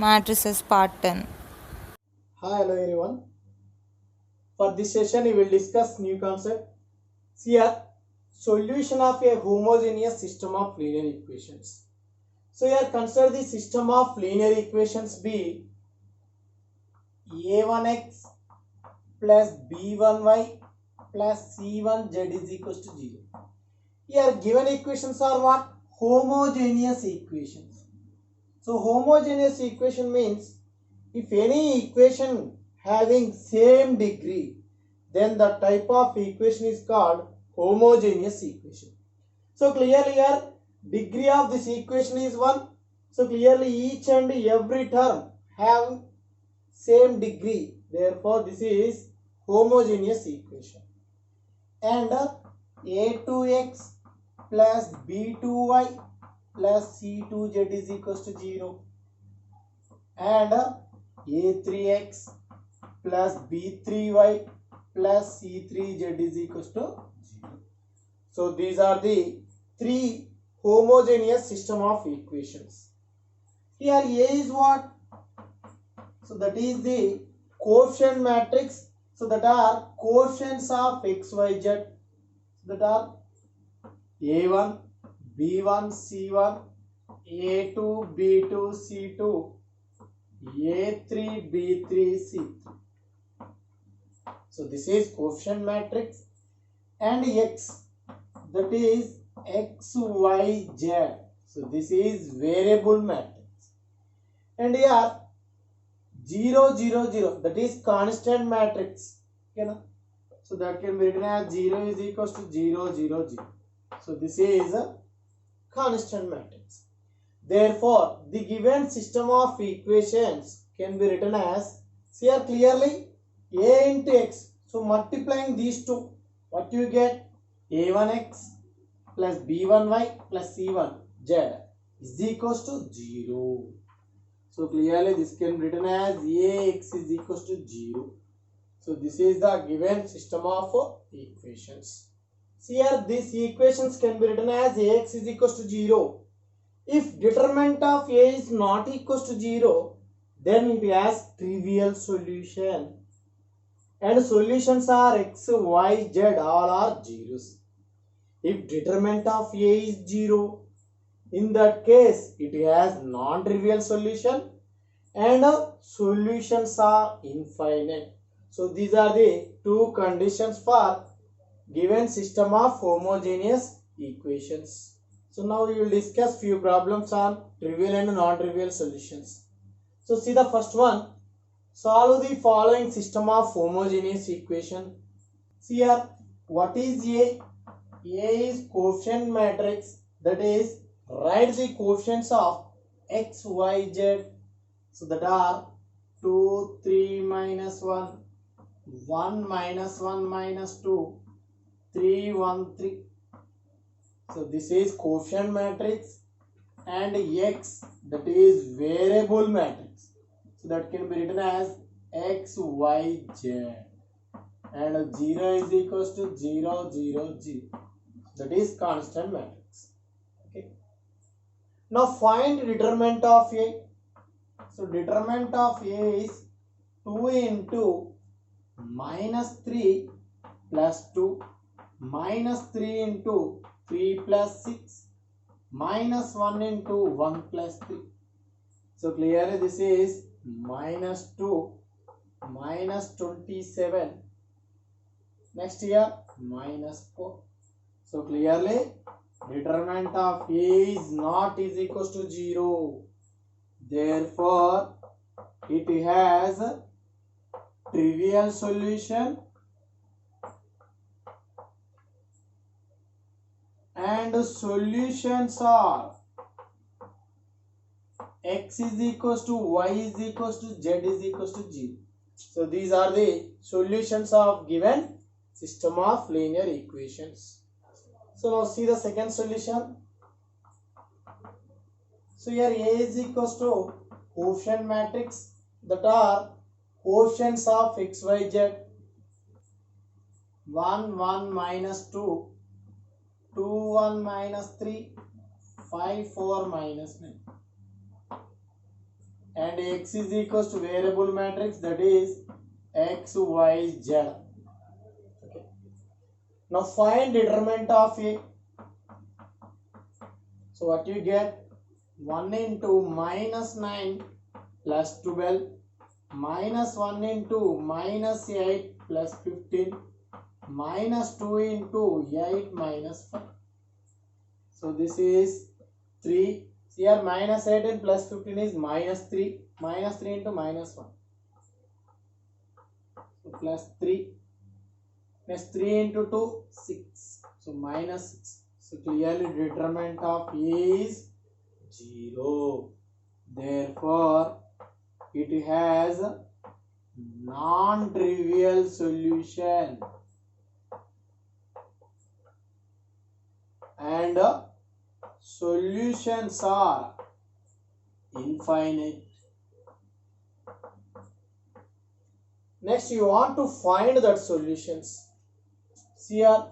Matrices Part 10. Hi, hello everyone. For this session, we will discuss new concept. Here, solution of a homogeneous system of linear equations. So here, consider the system of linear equations be a1x plus b1y plus c1z is equals to 0. Here, given equations are what? Homogeneous equations. So homogeneous equation means if any equation having same degree, then the type of equation is called homogeneous equation. So clearly here degree of this equation is 1. So clearly each and every term have same degree. Therefore this is homogeneous equation. And a2x plus b2y plus c2z is equals to 0. And a3x plus b3y plus c3z is equals to 0. So these are the three homogeneous system of equations. Here A is what? So that is the coefficient matrix. So that are coefficients of x, y, z. So that are a1, b1, c1, a2, b2, c2, a3, b3, c3. So this is coefficient matrix. And x, that is x, y, z. So this is variable matrix. And here 0, 0, 0, that is constant matrix. Okay, so that can be written as 0 is equals to 0, 0, 0. So this is a constant matrix. Therefore, the given system of equations can be written as, see here clearly, a into x. So multiplying these two, what you get? a1x plus b1y plus c1z is equals to 0. So clearly this can be written as ax is equals to 0. So this is the given system of equations. See here these equations can be written as ax is equals to 0. If determinant of a is not equals to 0, then it has trivial solution. And solutions are x, y, z, all are zeros. If determinant of a is 0, in that case it has non-trivial solution and solutions are infinite. So these are the two conditions for given system of homogeneous equations. So now we will discuss few problems on trivial and non-trivial solutions. So see the first one. Solve the following system of homogeneous equation. See here, what is A? A is coefficient matrix, that is write the coefficients of x, y, z. So that are 2, 3 minus 1, 1 minus 1 minus 2, 3, 1, 3. So this is coefficient matrix and x, that is variable matrix. So that can be written as x, y, z. And 0 is equals to 0, 0, 0. That is constant matrix. Okay. Now find determinant of A. So determinant of A is 2 into minus 3 plus 2 minus 3 into 3 plus 6 minus 1 into 1 plus 3. So clearly this is minus 2 minus 27. Next here minus 4. So clearly determinant of A is not is equals to 0. Therefore it has a trivial solution and solutions are x is equals to y is equals to z is equals to 0. So these are the solutions of given system of linear equations. So now see the second solution. So here A is equals to coefficient matrix, that are coefficients of x, y, z. 1, 1 minus 2, 2, 1 minus 3, 5, 4 minus 9. and x is equals to variable matrix, that is x, y, z. Okay. Now find determinant of A. So what you get? 1 into minus 9 plus 12 minus 1 into minus 8 plus 15 minus 2 into 8 minus 5. So this is 3. Here minus 18 plus 15 is minus 3. Minus 3 into minus 1. So plus 3. Next 3 into 2, 6. So minus 6. So clearly determinant of A is 0. Therefore, it has non-trivial solution. And solutions are infinite. Next, you want to find that solutions. See here,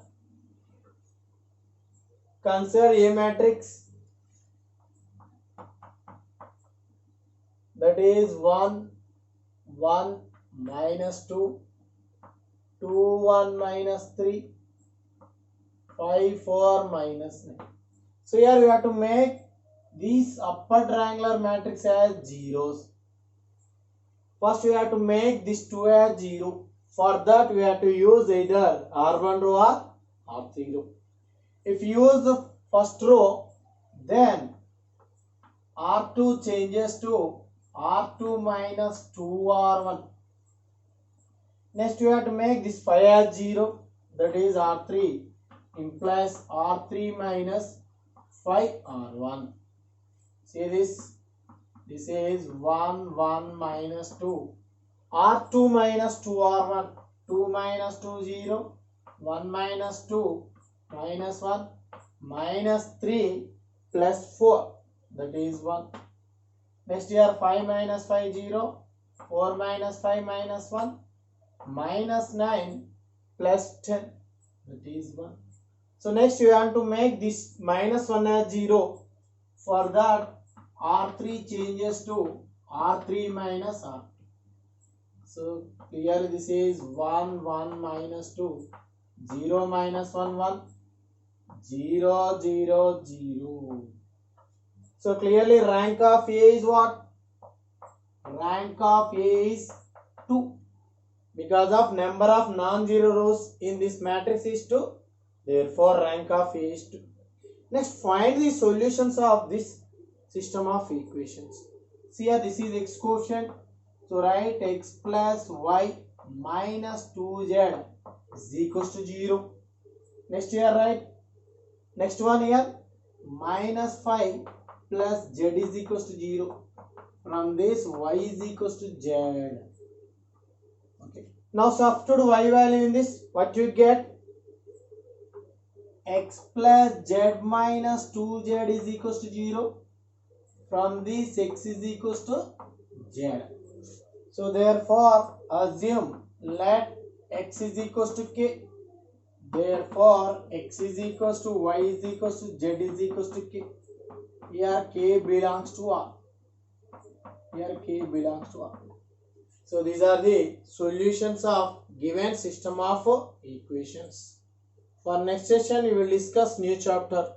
consider A matrix, that is 1, 1, minus 2, 2, 1, minus 3, 5, 4, minus 9. So here we have to make these upper triangular matrix as zeros. First we have to make this 2 as 0. For that we have to use either R1 row or R3 row. If you use the first row, then R2 changes to R2 minus 2R1. Next you have to make this 5 as 0, that is R3 implies R3 minus 5R1. See this? This is 1, 1 minus 2. R2 minus 2R1. 2 minus 2, 0. 1 minus 2, minus 1. Minus 3 plus 4. That is 1. Next here 5 minus 5, 0. 4 minus 5, minus 1. Minus 9 plus 10. That is 1. So next you have to make this minus 1 as 0. For that R3 changes to R3 minus R2. So clearly this is 1, 1 minus 2. 0 minus 1, 1. 0, 0, 0. So clearly rank of A is what? Rank of A is 2. Because of number of non-zero rows in this matrix is 2. Therefore rank of A is 2. Next find the solutions of this system of equations. See here this is x quotient. So write x plus y minus 2z is equals to 0. Next here write next one here minus 5 plus z is equals to 0. From this y is equals to z. Okay. Now substitute y value in this. What you get? X plus z minus 2z is equals to 0. From this x is equals to z. So therefore assume let x is equals to k. Therefore x is equals to y is equals to z is equals to k. Here k belongs to R. Here k belongs to R. So these are the solutions of given system of equations. For next session we will discuss new chapter.